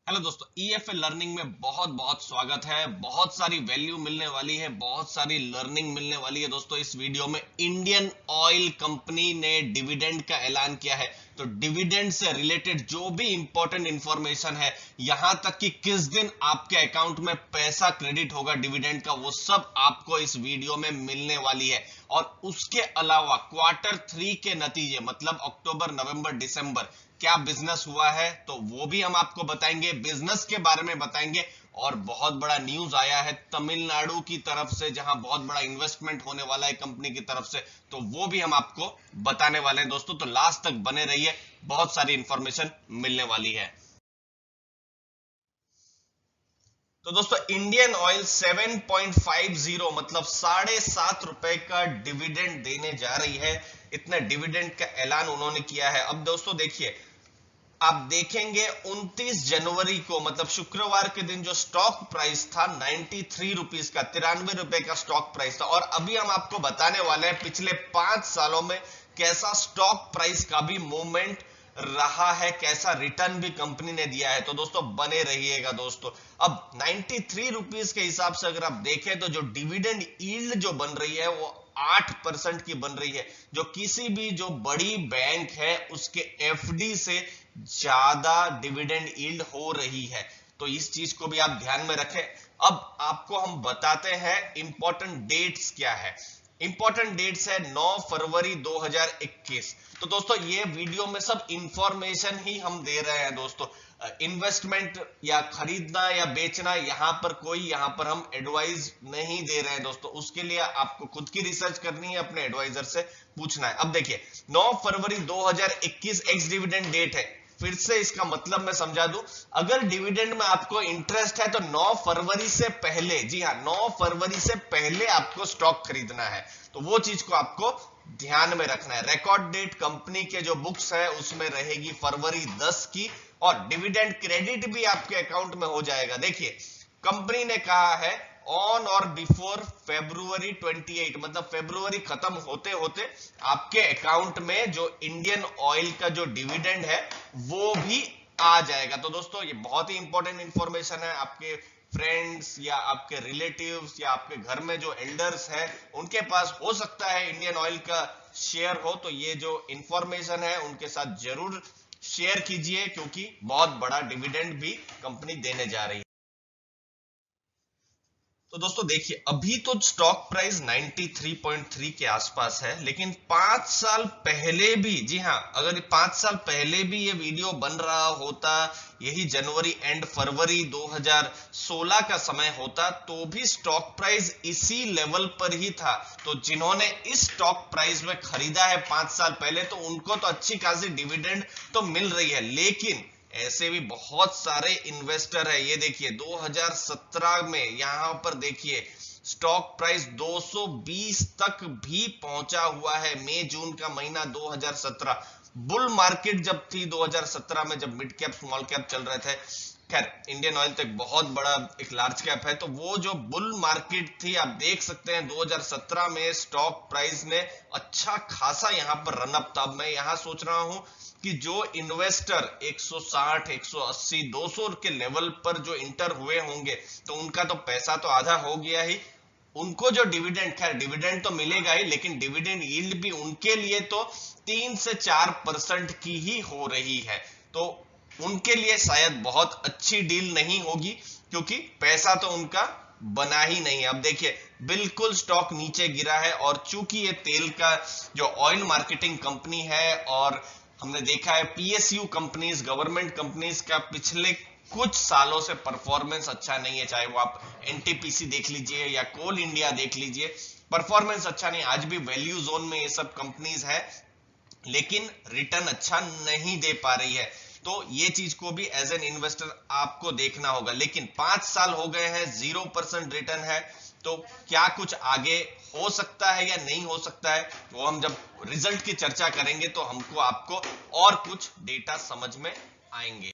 Hello दोस्तों, ईएफए learning में बहुत बहुत स्वागत है। बहुत सारी वैल्यू मिलने वाली है, बहुत सारी लर्निंग मिलने वाली है। दोस्तों इस वीडियो में इंडियन ऑयल कंपनी ने डिविडेंड का ऐलान किया है। तो डिविडेंड से रिलेटेड जो भी इंपॉर्टेंट इंफॉर्मेशन है, यहां तक कि किस दिन आपके अकाउंट में पैसा क्रेडिट होगा डिविडेंड का, वो सब आपको इस वीडियो में मिलने वाली है। और उसके अलावा Q3 के नतीजे, मतलब अक्टूबर, नवंबर, दिसंबर क्या बिजनेस हुआ है, तो वो भी हम आपको बताएंगे, बिजनेस के बारे में बताएंगे। और बहुत बड़ा न्यूज आया है तमिलनाडु की तरफ से, जहां बहुत बड़ा इन्वेस्टमेंट होने वाला है कंपनी की तरफ से, तो वो भी हम आपको बताने वाले हैं दोस्तों। तो लास्ट तक बने रहिए, बहुत सारी इंफॉर्मेशन मिलने वाली है। तो दोस्तों इंडियन ऑयल 7.50 मतलब ₹7.50 का डिविडेंड देने जा रही है। इतना डिविडेंड का ऐलान उन्होंने किया है। अब दोस्तों देखिए, आप देखेंगे 29 जनवरी को, मतलब शुक्रवार के दिन, जो स्टॉक प्राइस था 93 रुपीज का, ₹93 का स्टॉक प्राइस था। और अभी हम आपको बताने वाले हैं पिछले 5 सालों में कैसा स्टॉक प्राइस का भी मूवमेंट रहा है, कैसा रिटर्न भी कंपनी ने दिया है। तो दोस्तों बने रहिएगा दोस्तों। अब 93 रुपीज के हिसाब से अगर आप देखें तो जो डिविडेंड यील्ड जो बन रही है वो 8% की बन रही है, जो किसी भी जो बड़ी बैंक है उसके एफडी से ज्यादा डिविडेंड यील्ड हो रही है। तो इस चीज को भी आप ध्यान में रखें। अब आपको हम बताते हैं इंपॉर्टेंट डेट्स क्या है। इंपॉर्टेंट डेट्स है 9 फरवरी 2021। तो दोस्तों ये वीडियो में सब इंफॉर्मेशन ही हम दे रहे हैं दोस्तों। इन्वेस्टमेंट या खरीदना या बेचना, यहाँ पर कोई, यहाँ पर हम एडवाइस नहीं दे रहे हैं दोस्तों। उसके लिए आपको खुद की रिसर्च करनी है, अपने एडवाइजर से पूछना है। अब देखिए 9 फरवरी 2021 एक्स डिविडेंड डेट है। फिर से इसका मतलब मैं समझा दूं, अगर डिविडेंड में आपको इंटरेस्ट है तो 9 फरवरी से पहले, जी हाँ 9 फरवरी से पहले आपको स्टॉक खरीदना है। तो वो चीज को आपको ध्यान में रखना है। रिकॉर्ड डेट कंपनी के जो बुक्स है उसमें रहेगी फरवरी 10 की, और डिविडेंड क्रेडिट भी आपके अकाउंट में हो जाएगा। देखिए कंपनी ने कहा है ऑन और बिफोर February 28, मतलब फरवरी खत्म होते होते आपके अकाउंट में जो इंडियन ऑयल का जो डिविडेंड है वो भी आ जाएगा। तो दोस्तों ये बहुत ही इंपॉर्टेंट इंफॉर्मेशन है। आपके फ्रेंड्स या आपके रिलेटिव्स या आपके घर में जो एल्डर्स है उनके पास हो सकता है इंडियन ऑयल का शेयर हो, तो ये जो इंफॉर्मेशन है उनके साथ जरूर शेयर कीजिए, क्योंकि बहुत बड़ा डिविडेंड भी कंपनी देने जा रही है। तो दोस्तों देखिए, अभी तो स्टॉक प्राइस 93.3 के आसपास है, लेकिन 5 साल पहले भी, जी हाँ, अगर 5 साल पहले भी ये वीडियो बन रहा होता, यही जनवरी एंड फरवरी 2016 का समय होता, तो भी स्टॉक प्राइस इसी लेवल पर ही था। तो जिन्होंने इस स्टॉक प्राइस में खरीदा है 5 साल पहले, तो उनको तो अच्छी खासी डिविडेंड तो मिल रही है। लेकिन ऐसे भी बहुत सारे इन्वेस्टर है। ये देखिए 2017 में, यहां पर देखिए स्टॉक प्राइस 220 तक भी पहुंचा हुआ है। मई जून का महीना 2017, बुल मार्केट जब थी 2017 में, जब मिड कैप स्मॉल कैप चल रहे थे। खैर इंडियन ऑयल तो एक बहुत बड़ा, एक लार्ज कैप है। तो वो जो बुल मार्केट थी, आप देख सकते हैं 2017 में स्टॉक प्राइस ने अच्छा खासा यहाँ पर रनअप था। मैं यहाँ सोच रहा हूं कि जो इन्वेस्टर 160, 180, 200 के लेवल पर जो इंटर हुए होंगे, तो उनका तो पैसा तो आधा हो गया ही। उनको जो डिविडेंड, खैर डिविडेंड तो मिलेगा ही, लेकिन डिविडेंड यील्ड भी उनके लिए तो 3 से 4% की ही हो रही है। तो उनके लिए शायद बहुत अच्छी डील नहीं होगी, क्योंकि पैसा तो उनका बना ही नहीं है। अब देखिए बिल्कुल स्टॉक नीचे गिरा है, और चूंकि ये तेल का जो ऑयल मार्केटिंग कंपनी है, और हमने देखा है पीएसयू कंपनीज, गवर्नमेंट कंपनीज का पिछले कुछ सालों से परफॉर्मेंस अच्छा नहीं है। चाहे वो आप एनटीपीसी देख लीजिए या कोल इंडिया देख लीजिए, परफॉर्मेंस अच्छा नहीं। आज भी वैल्यू जोन में ये सब कंपनीज है, लेकिन रिटर्न अच्छा नहीं दे पा रही है। तो ये चीज को भी एज एन इन्वेस्टर आपको देखना होगा। लेकिन 5 साल हो गए हैं, 0% रिटर्न है। तो क्या कुछ आगे हो सकता है या नहीं हो सकता है, वो हम जब रिजल्ट की चर्चा करेंगे तो हमको आपको और कुछ डेटा समझ में आएंगे।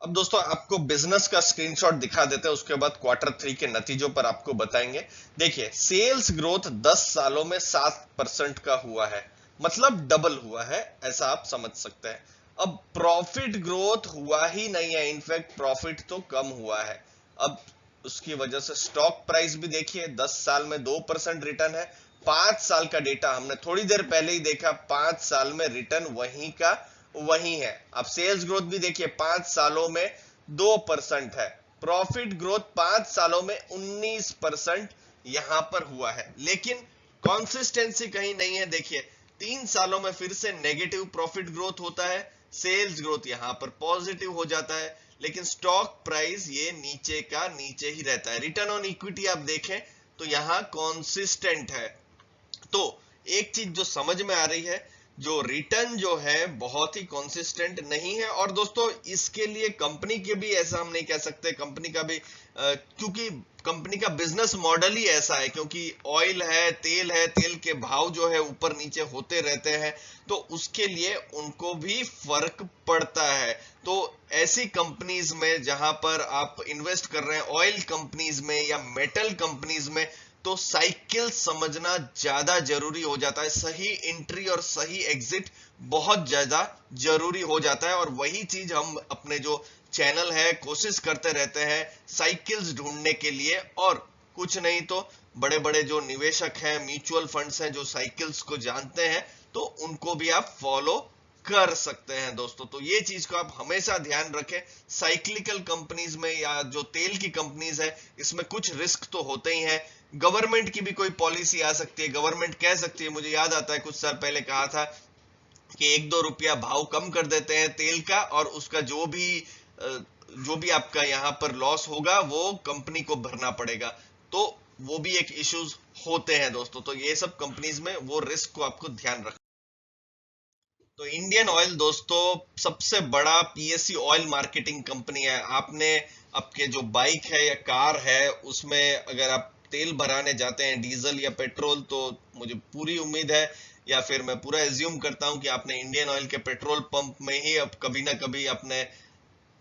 अब दोस्तों आपको बिजनेस का स्क्रीनशॉट दिखा देते हैं, उसके बाद Q3 के नतीजों पर आपको बताएंगे। देखिए सेल्स ग्रोथ 10 सालों में 7% का हुआ है, मतलब डबल हुआ है, ऐसा आप समझ सकते हैं। अब प्रॉफिट ग्रोथ हुआ ही नहीं है, इनफैक्ट प्रॉफिट तो कम हुआ है। अब उसकी वजह से स्टॉक प्राइस भी देखिए 10 साल में 2% रिटर्न है। 5 साल का डेटा हमने थोड़ी देर पहले ही देखा, 5 साल में रिटर्न वहीं का वहीं है। अब सेल्स ग्रोथ भी देखिए 5 सालों में 2% है। प्रॉफिट ग्रोथ 5 सालों में 19% यहां पर हुआ है, लेकिन कंसिस्टेंसी कहीं नहीं है। देखिए 3 सालों में फिर से नेगेटिव प्रॉफिट ग्रोथ होता है, सेल्स ग्रोथ यहां पर पॉजिटिव हो जाता है, लेकिन स्टॉक प्राइस ये नीचे का नीचे ही रहता है। रिटर्न ऑन इक्विटी आप देखें तो यहां कॉन्सिस्टेंट है। तो एक चीज जो समझ में आ रही है, जो रिटर्न जो है बहुत ही कंसिस्टेंट नहीं है। और दोस्तों इसके लिए कंपनी के भी ऐसा हम नहीं कह सकते, कंपनी का भी क्योंकि कंपनी का बिजनेस मॉडल ही ऐसा है, क्योंकि ऑयल है, तेल के भाव जो है ऊपर नीचे होते रहते हैं, तो उसके लिए उनको भी फर्क पड़ता है। तो ऐसी कंपनीज में जहां पर आप इन्वेस्ट कर रहे हैं, ऑयल कंपनीज में या मेटल कंपनीज में, तो साइकिल समझना ज्यादा जरूरी हो जाता है। सही एंट्री और सही एग्जिट बहुत ज्यादा जरूरी हो जाता है, और वही चीज हम अपने जो चैनल है कोशिश करते रहते हैं साइकिल्स ढूंढने के लिए। और कुछ नहीं तो बड़े बड़े जो निवेशक हैं, म्यूचुअल फंड्स हैं, जो साइकिल्स को जानते हैं, तो उनको भी आप फॉलो कर सकते हैं दोस्तों। तो ये चीज को आप हमेशा ध्यान रखें। साइक्लिकल कंपनीज में या जो तेल की कंपनीज है, इसमें कुछ रिस्क तो होते ही हैं। गवर्नमेंट की भी कोई पॉलिसी आ सकती है, गवर्नमेंट कह सकती है, मुझे याद आता है कुछ साल पहले कहा था कि 1-2 रुपया भाव कम कर देते हैं तेल का, और उसका जो भी आपका यहाँ पर लॉस होगा वो कंपनी को भरना पड़ेगा। तो वो भी एक इश्यूज होते हैं दोस्तों। तो ये सब कंपनीज में वो रिस्क को आपको ध्यान रखना। तो इंडियन ऑयल दोस्तों सबसे बड़ा पीएसयू ऑयल मार्केटिंग कंपनी है। आपने आपके जो बाइक है या कार है उसमें अगर आप तेल भराने जाते हैं, डीजल या पेट्रोल, तो मुझे पूरी उम्मीद है या फिर मैं पूरा एज्यूम करता हूं कि आपने इंडियन ऑयल के पेट्रोल पंप में ही अब कभी ना कभी अपने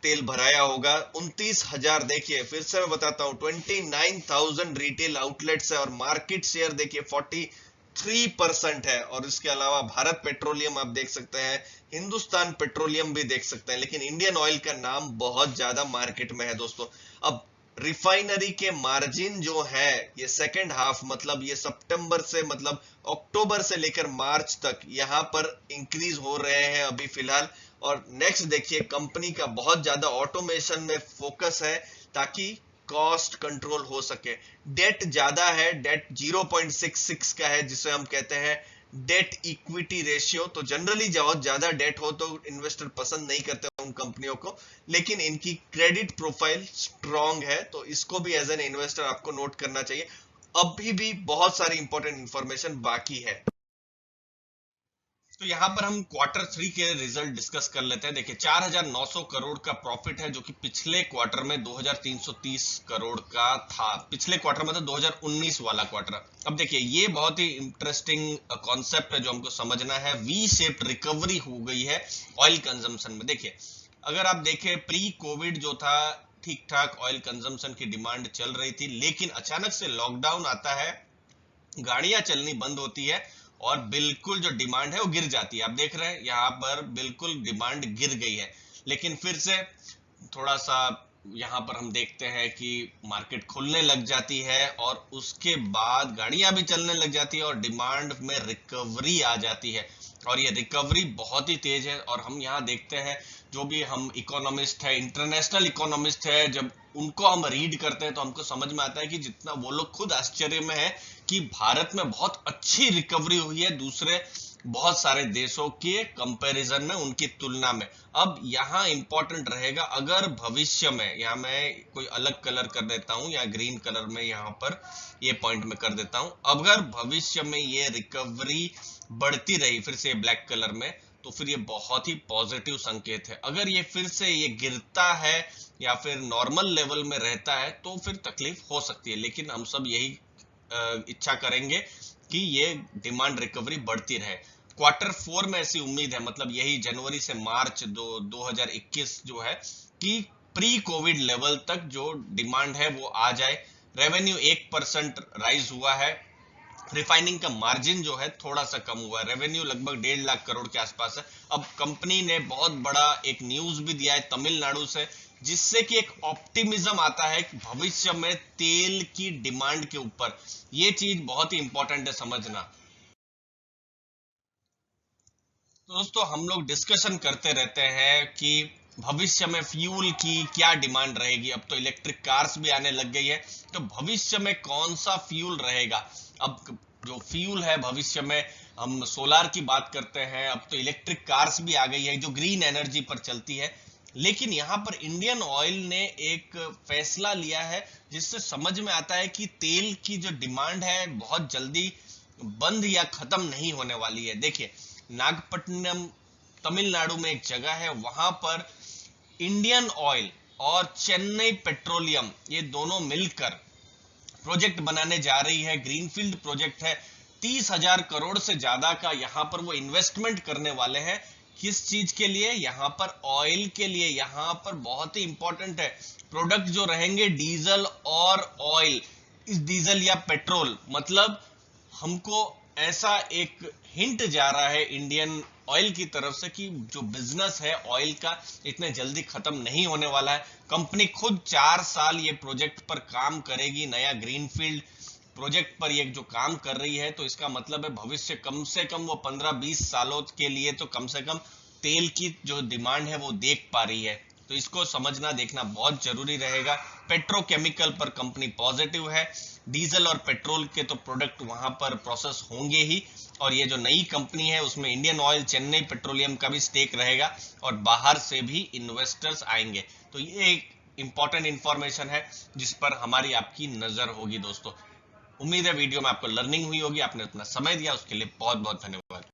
तेल भराया होगा। 29,000, देखिए फिर से मैं बताता हूँ, 29,000 रिटेल आउटलेट्स है, और मार्केट शेयर देखिए 43% है। और इसके अलावा भारत पेट्रोलियम आप देख सकते हैं, हिंदुस्तान पेट्रोलियम भी देख सकते हैं, लेकिन इंडियन ऑयल का नाम बहुत ज्यादा मार्केट में है दोस्तों। अब रिफाइनरी के मार्जिन जो है ये सेकेंड हाफ, मतलब ये सितंबर से, मतलब अक्टूबर से लेकर मार्च तक यहाँ पर इंक्रीज हो रहे हैं अभी फिलहाल। और नेक्स्ट देखिए, कंपनी का बहुत ज्यादा ऑटोमेशन में फोकस है ताकि कॉस्ट कंट्रोल हो सके। डेट ज्यादा है, डेट 0.66 का है, जिसे हम कहते हैं डेट इक्विटी रेशियो। तो जनरली बहुत ज्यादा डेट हो तो इन्वेस्टर पसंद नहीं करते उन कंपनियों को, लेकिन इनकी क्रेडिट प्रोफाइल स्ट्रांग है, तो इसको भी एज एन इन्वेस्टर आपको नोट करना चाहिए। अभी भी बहुत सारी इंपॉर्टेंट इंफॉर्मेशन बाकी है। तो यहाँ पर हम Q3 के रिजल्ट डिस्कस कर लेते हैं। देखिए 4,900 करोड़ का प्रॉफिट है, जो कि पिछले क्वार्टर में 2,330 करोड़ का था। पिछले क्वार्टर मतलब 2019 वाला क्वार्टर। अब देखिए ये बहुत ही इंटरेस्टिंग कॉन्सेप्ट है जो हमको समझना है। वी शेप्ड रिकवरी हो गई है ऑयल कंजम्पशन में। देखिए अगर आप देखें प्री कोविड जो था, ठीक ठाक ऑयल कंजम्पशन की डिमांड चल रही थी, लेकिन अचानक से लॉकडाउन आता है, गाड़ियां चलनी बंद होती है, और बिल्कुल जो डिमांड है वो गिर जाती है। आप देख रहे हैं यहाँ पर बिल्कुल डिमांड गिर गई है। लेकिन फिर से थोड़ा सा यहाँ पर हम देखते हैं कि मार्केट खुलने लग जाती है, और उसके बाद गाड़ियां भी चलने लग जाती है, और डिमांड में रिकवरी आ जाती है। और ये रिकवरी बहुत ही तेज है। और हम यहाँ देखते हैं जो भी हम इकोनॉमिस्ट है, इंटरनेशनल इकोनॉमिस्ट है, जब उनको हम रीड करते हैं तो हमको समझ में आता है कि जितना वो लोग खुद आश्चर्य में है कि भारत में बहुत अच्छी रिकवरी हुई है दूसरे बहुत सारे देशों के कंपैरिजन में, उनकी तुलना में। अब यहाँ इंपॉर्टेंट रहेगा, अगर भविष्य में, यहाँ मैं कोई अलग कलर कर देता हूँ या ग्रीन कलर में यहाँ पर ये पॉइंट में कर देता हूँ, अगर भविष्य में ये रिकवरी बढ़ती रही फिर से ब्लैक कलर में, तो फिर ये बहुत ही पॉजिटिव संकेत है। अगर ये फिर से ये गिरता है या फिर नॉर्मल लेवल में रहता है तो फिर तकलीफ हो सकती है, लेकिन हम सब यही इच्छा करेंगे कि ये डिमांड रिकवरी बढ़ती रहे। Q4 में ऐसी उम्मीद है, मतलब यही जनवरी से मार्च 2021 जो है, कि प्री कोविड लेवल तक जो डिमांड है वो आ जाए। रेवेन्यू 1% राइज हुआ है, रिफाइनिंग का मार्जिन जो है थोड़ा सा कम हुआ है। रेवेन्यू लगभग 1.5 लाख करोड़ के आसपास है। अब कंपनी ने बहुत बड़ा एक न्यूज भी दिया है तमिलनाडु से, जिससे कि एक ऑप्टिमिज्म आता है कि भविष्य में तेल की डिमांड के ऊपर। ये चीज बहुत ही इंपॉर्टेंट है समझना। तो दोस्तों हम लोग डिस्कशन करते रहते हैं कि भविष्य में फ्यूल की क्या डिमांड रहेगी। अब तो इलेक्ट्रिक कार्स भी आने लग गई है, तो भविष्य में कौन सा फ्यूल रहेगा। अब जो फ्यूल है भविष्य में, हम सोलार की बात करते हैं, अब तो इलेक्ट्रिक कार्स भी आ गई है जो ग्रीन एनर्जी पर चलती है। लेकिन यहाँ पर इंडियन ऑयल ने एक फैसला लिया है जिससे समझ में आता है कि तेल की जो डिमांड है बहुत जल्दी बंद या खत्म नहीं होने वाली है। देखिए, नागपट्टनम तमिलनाडु में एक जगह है, वहां पर इंडियन ऑयल और चेन्नई पेट्रोलियम ये दोनों मिलकर प्रोजेक्ट बनाने जा रही है। ग्रीनफील्ड प्रोजेक्ट है, 30,000 करोड़ से ज्यादा का यहाँ पर वो इन्वेस्टमेंट करने वाले हैं। किस चीज के लिए? यहाँ पर ऑयल के लिए। यहाँ पर बहुत ही इंपॉर्टेंट है, प्रोडक्ट जो रहेंगे डीजल और ऑयल, इस डीजल या पेट्रोल, मतलब हमको ऐसा एक हिंट जा रहा है इंडियन ऑयल की तरफ से कि जो बिजनेस है ऑयल का इतने जल्दी खत्म नहीं होने वाला है। कंपनी खुद 4 साल ये प्रोजेक्ट पर काम करेगी, नया ग्रीनफील्ड प्रोजेक्ट पर ये जो काम कर रही है। तो इसका मतलब है भविष्य कम से कम वो 15-20 सालों के लिए तो कम से कम तेल की जो डिमांड है वो देख पा रही है। तो इसको समझना देखना बहुत जरूरी रहेगा। पेट्रोकेमिकल पर कंपनी पॉजिटिव है, डीजल और पेट्रोल के तो प्रोडक्ट वहां पर प्रोसेस होंगे ही, और ये जो नई कंपनी है उसमें इंडियन ऑयल, चेन्नई पेट्रोलियम का भी स्टेक रहेगा और बाहर से भी इन्वेस्टर्स आएंगे। तो ये एक इंपॉर्टेंट इंफॉर्मेशन है जिस पर हमारी आपकी नजर होगी दोस्तों। उम्मीद है वीडियो में आपको लर्निंग हुई होगी। आपने अपना समय दिया उसके लिए बहुत बहुत धन्यवाद।